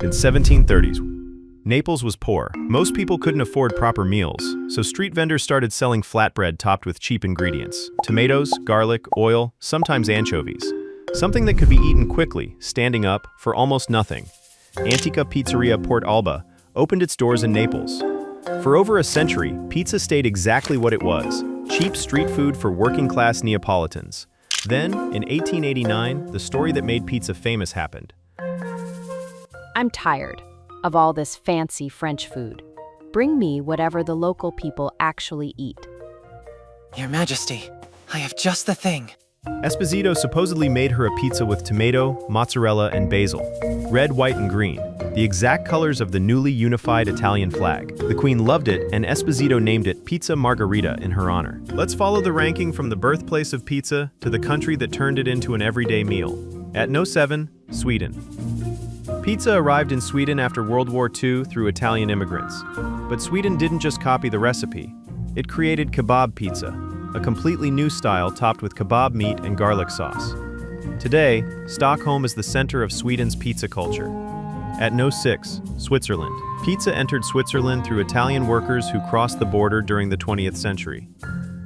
In 1730s, Naples was poor. Most people couldn't afford proper meals, so street vendors started selling flatbread topped with cheap ingredients: tomatoes, garlic, oil, sometimes anchovies. Something that could be eaten quickly, standing up, for almost nothing. Antica Pizzeria Port'Alba opened its doors in Naples. For over a century, pizza stayed exactly what it was: cheap street food for working-class Neapolitans. Then, in 1889, the story that made pizza famous happened. I'm tired of all this fancy French food. Bring me whatever the local people actually eat. Your Majesty, I have just the thing. Esposito supposedly made her a pizza with tomato, mozzarella, and basil. Red, white, and green, the exact colors of the newly unified Italian flag. The Queen loved it, and Esposito named it Pizza Margherita in her honor. Let's follow the ranking from the birthplace of pizza to the country that turned it into an everyday meal. At No. 7, Sweden. Pizza arrived in Sweden after World War II through Italian immigrants. But Sweden didn't just copy the recipe. It created Kebab Pizza, a completely new style topped with kebab meat and garlic sauce. Today, Stockholm is the center of Sweden's pizza culture. At No. 6, Switzerland. Pizza entered Switzerland through Italian workers who crossed the border during the 20th century.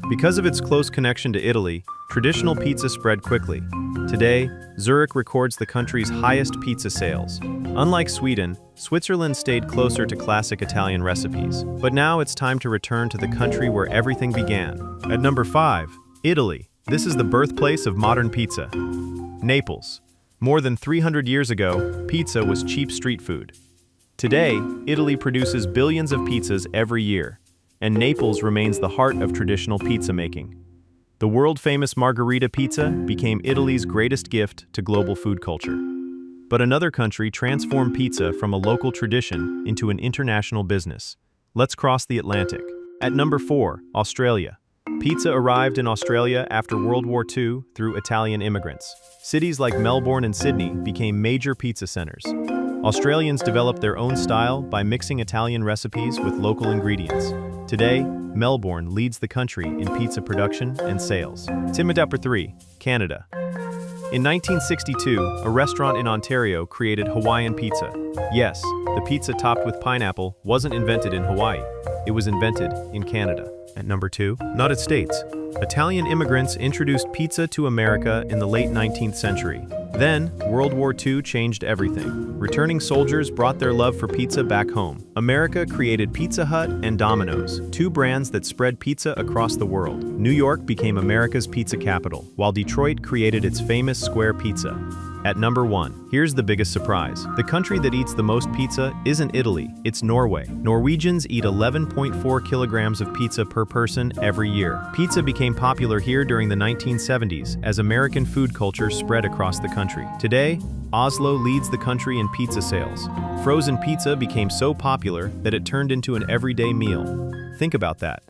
Because of its close connection to Italy, traditional pizza spread quickly. Today, Zurich records the country's highest pizza sales. Unlike Sweden, Switzerland stayed closer to classic Italian recipes. But now it's time to return to the country where everything began. At number 5, Italy. This is the birthplace of modern pizza. Naples. More than 300 years ago, pizza was cheap street food. Today, Italy produces billions of pizzas every year, and Naples remains the heart of traditional pizza making. The world-famous Margherita pizza became Italy's greatest gift to global food culture. But another country transformed pizza from a local tradition into an international business. Let's cross the Atlantic. At number 4, Australia. Pizza arrived in Australia after World War II through Italian immigrants. Cities like Melbourne and Sydney became major pizza centers. Australians developed their own style by mixing Italian recipes with local ingredients. Today, Melbourne leads the country in pizza production and sales. Team at number 3, Canada. In 1962, a restaurant in Ontario created Hawaiian Pizza. Yes, the pizza topped with pineapple wasn't invented in Hawaii. It was invented in Canada. At number 2, United States. Italian immigrants introduced pizza to America in the late 19th century. Then, World War II changed everything. Returning soldiers brought their love for pizza back home. America created Pizza Hut and Domino's, two brands that spread pizza across the world. New York became America's pizza capital, while Detroit created its famous square pizza. At number 1, here's the biggest surprise. The country that eats the most pizza isn't Italy, it's Norway. Norwegians eat 11.4 kilograms of pizza per person every year. Pizza became popular here during the 1970s as American food culture spread across the country. Today, Oslo leads the country in pizza sales. Frozen pizza became so popular that it turned into an everyday meal. Think about that.